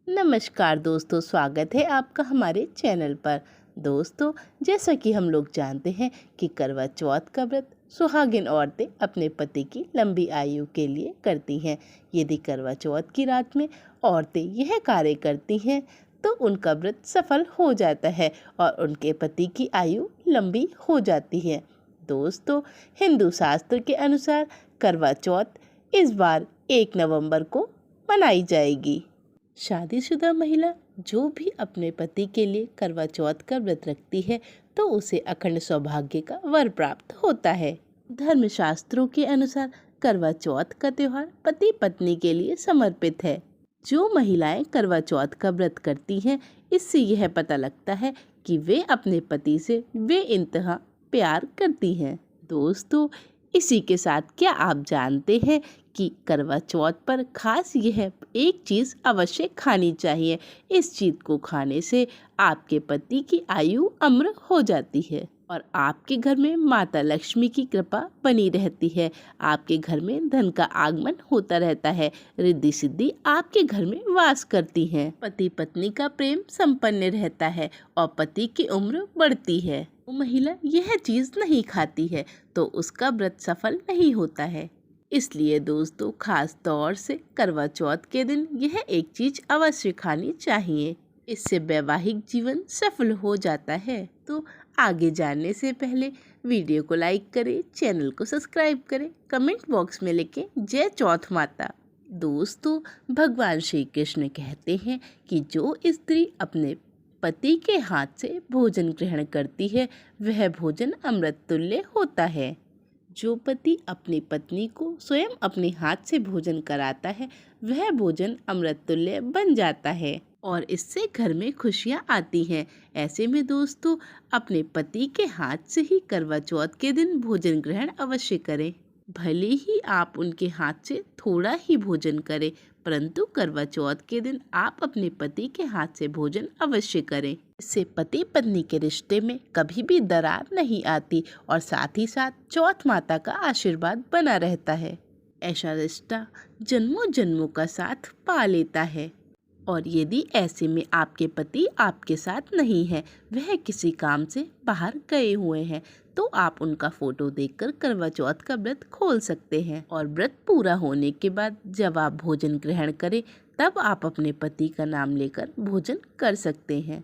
नमस्कार दोस्तों, स्वागत है आपका हमारे चैनल पर। दोस्तों, जैसा कि हम लोग जानते हैं कि करवा चौथ का व्रत सुहागिन औरतें अपने पति की लंबी आयु के लिए करती हैं। यदि करवा चौथ की रात में औरतें यह कार्य करती हैं तो उनका व्रत सफल हो जाता है और उनके पति की आयु लंबी हो जाती है। दोस्तों, हिंदू शास्त्र के अनुसार करवा चौथ इस बार 1 नवंबर को मनाई जाएगी। शादीशुदा महिला जो भी अपने पति के लिए करवा चौथ का व्रत रखती है तो उसे अखंड सौभाग्य का वर प्राप्त होता है। धर्मशास्त्रों के अनुसार करवा चौथ का त्योहार पति पत्नी के लिए समर्पित है। जो महिलाएं करवा चौथ का व्रत करती हैं, इससे यह पता लगता है कि वे अपने पति से बेइंतहा प्यार करती हैं। दोस्तों, इसी के साथ क्या आप जानते हैं कि करवा चौथ पर खास यह एक चीज़ अवश्य खानी चाहिए। इस चीज़ को खाने से आपके पति की आयु अमर हो जाती है और आपके घर में माता लक्ष्मी की कृपा बनी रहती है। आपके घर में धन का आगमन होता रहता है। रिद्धि सिद्धि आपके घर में वास करती है। पति पत्नी का प्रेम संपन्न रहता है और पति की उम्र बढ़ती है। वो महिला यह चीज़ नहीं खाती है तो उसका व्रत सफल नहीं होता है। इसलिए दोस्तों, खास तौर से करवा चौथ के दिन यह एक चीज़ अवश्य खानी चाहिए। इससे वैवाहिक जीवन सफल हो जाता है। तो आगे जानने से पहले वीडियो को लाइक करें, चैनल को सब्सक्राइब करें, कमेंट बॉक्स में लिखें जय चौथ माता। दोस्तों, भगवान श्री कृष्ण कहते हैं कि जो स्त्री अपने पति के हाथ से भोजन ग्रहण करती है वह भोजन अमृत तुल्य होता है। जो पति अपनी पत्नी को स्वयं अपने हाथ से भोजन कराता है वह भोजन अमृत तुल्य बन जाता है और इससे घर में खुशियां आती हैं। ऐसे में दोस्तों, अपने पति के हाथ से ही करवा चौथ के दिन भोजन ग्रहण अवश्य करें। भले ही आप उनके हाथ से थोड़ा ही भोजन करें, परंतु करवा चौथ के दिन आप अपने पति के हाथ से भोजन अवश्य करें। इससे पति पत्नी के रिश्ते में कभी भी दरार नहीं आती और साथ ही साथ चौथ माता का आशीर्वाद बना रहता है। ऐसा रिश्ता जन्मों जन्मों का साथ पा लेता है। और यदि ऐसे में आपके पति आपके साथ नहीं है, वह किसी काम से बाहर गए हुए हैं, तो आप उनका फोटो देखकर करवा चौथ का व्रत खोल सकते हैं और व्रत पूरा होने के बाद जब आप भोजन ग्रहण करें तब आप अपने पति का नाम लेकर भोजन कर सकते हैं।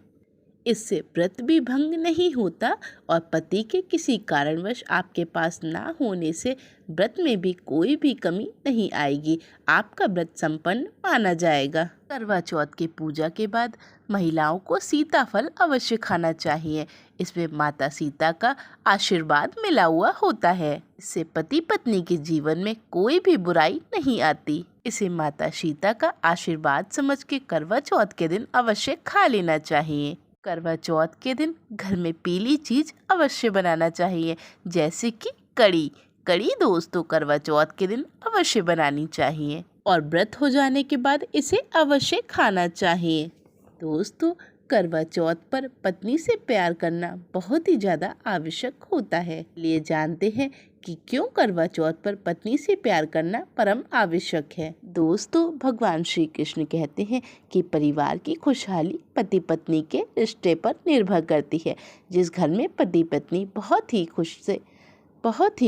इससे व्रत भी भंग नहीं होता और पति के किसी कारणवश आपके पास ना होने से व्रत में भी कोई भी कमी नहीं आएगी। आपका व्रत संपन्न माना जाएगा। करवा चौथ की पूजा के बाद महिलाओं को सीताफल अवश्य खाना चाहिए। इसमें माता सीता का आशीर्वाद मिला हुआ होता है। इससे पति पत्नी के जीवन में कोई भी बुराई नहीं आती। इसे माता सीता का आशीर्वाद समझ के करवा चौथ के दिन अवश्य खा लेना चाहिए। करवा चौथ के दिन घर में पीली चीज अवश्य बनाना चाहिए, जैसे कि कड़ी दोस्तों करवा चौथ के दिन अवश्य बनानी चाहिए और व्रत हो जाने के बाद इसे अवश्य खाना चाहिए। दोस्तों, करवा चौथ पर पत्नी से प्यार करना बहुत ही ज़्यादा आवश्यक होता है। लिए जानते हैं कि क्यों करवा चौथ पर पत्नी से प्यार करना परम आवश्यक है। दोस्तों, भगवान श्री कृष्ण कहते हैं कि परिवार की खुशहाली पति पत्नी के रिश्ते पर निर्भर करती है। जिस घर में पति पत्नी बहुत ही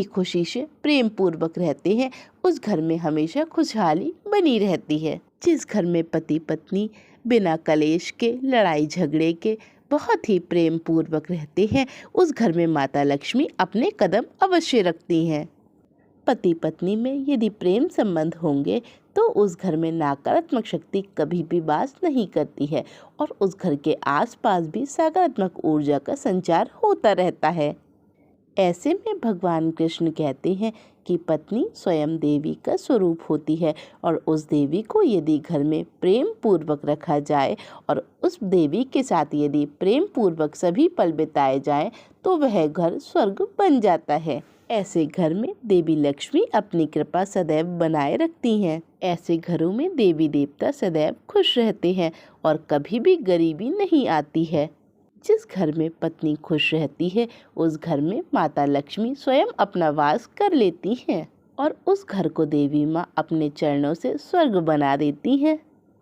खुशी से प्रेम पूर्वक रहते हैं, उस घर में हमेशा खुशहाली बनी रहती है। जिस घर में पति पत्नी बिना कलेश के, लड़ाई झगड़े के बहुत ही प्रेम पूर्वक रहते हैं, उस घर में माता लक्ष्मी अपने कदम अवश्य रखती हैं। पति पत्नी में यदि प्रेम संबंध होंगे तो उस घर में नकारात्मक शक्ति कभी भी वास नहीं करती है और उस घर के आसपास भी सकारात्मक ऊर्जा का संचार होता रहता है। ऐसे में भगवान कृष्ण कहते हैं कि पत्नी स्वयं देवी का स्वरूप होती है और उस देवी को यदि घर में प्रेम पूर्वक रखा जाए और उस देवी के साथ यदि प्रेम पूर्वक सभी पल बिताए जाएं तो वह घर स्वर्ग बन जाता है। ऐसे घर में देवी लक्ष्मी अपनी कृपा सदैव बनाए रखती हैं। ऐसे घरों में देवी देवता सदैव खुश रहते हैं और कभी भी गरीबी नहीं आती है। जिस घर में पत्नी खुश रहती है उस घर में माता लक्ष्मी स्वयं अपना वास कर लेती हैं और उस घर को देवी माँ अपने चरणों से स्वर्ग बना देती हैं।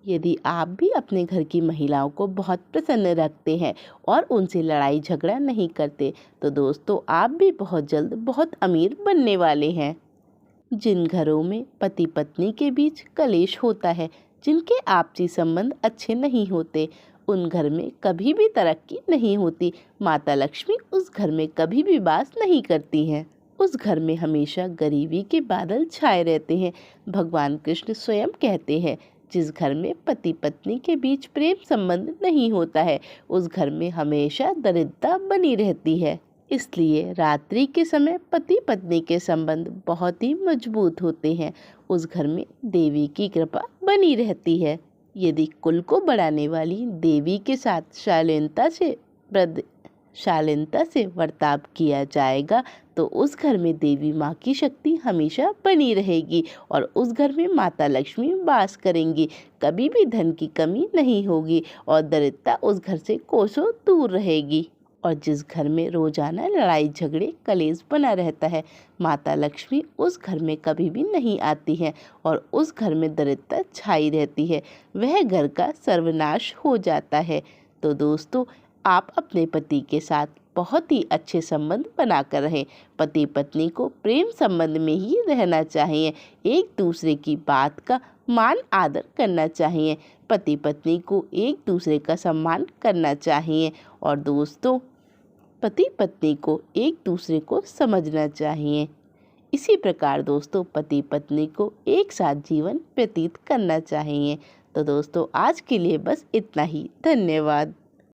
यदि आप भी अपने घर की महिलाओं को बहुत प्रसन्न रखते हैं और उनसे लड़ाई झगड़ा नहीं करते, तो दोस्तों आप भी बहुत जल्द बहुत अमीर बनने वाले हैं। जिन घरों में पति पत्नी के बीच कलेश होता है, जिनके आपसी संबंध अच्छे नहीं होते, उन घर में कभी भी तरक्की नहीं होती। माता लक्ष्मी उस घर में कभी भी वास नहीं करती हैं। उस घर में हमेशा गरीबी के बादल छाए रहते हैं। भगवान कृष्ण स्वयं कहते हैं, जिस घर में पति पत्नी के बीच प्रेम संबंध नहीं होता है, उस घर में हमेशा दरिद्रता बनी रहती है। इसलिए रात्रि के समय पति पत्नी के संबंध बहुत ही मजबूत होते हैं। उस घर में देवी की कृपा बनी रहती है। यदि कुल को बढ़ाने वाली देवी के साथ शालीनता से बर्ताव किया जाएगा, तो उस घर में देवी माँ की शक्ति हमेशा बनी रहेगी और उस घर में माता लक्ष्मी वास करेंगी। कभी भी धन की कमी नहीं होगी और दरिद्रता उस घर से कोसों दूर रहेगी। और जिस घर में रोजाना लड़ाई झगड़े कलेश बना रहता है, माता लक्ष्मी उस घर में कभी भी नहीं आती हैं और उस घर में दरिद्रता छाई रहती है। वह घर का सर्वनाश हो जाता है। तो दोस्तों, आप अपने पति के साथ बहुत ही अच्छे संबंध बनाकर रहें। पति पत्नी को प्रेम संबंध में ही रहना चाहिए। एक दूसरे की बात का मान आदर करना चाहिए। पति पत्नी को एक दूसरे का सम्मान करना चाहिए। और दोस्तों, पति पत्नी को एक दूसरे को समझना चाहिए। इसी प्रकार दोस्तों, पति पत्नी को एक साथ जीवन व्यतीत करना चाहिए। तो दोस्तों, आज के लिए बस इतना ही। धन्यवाद।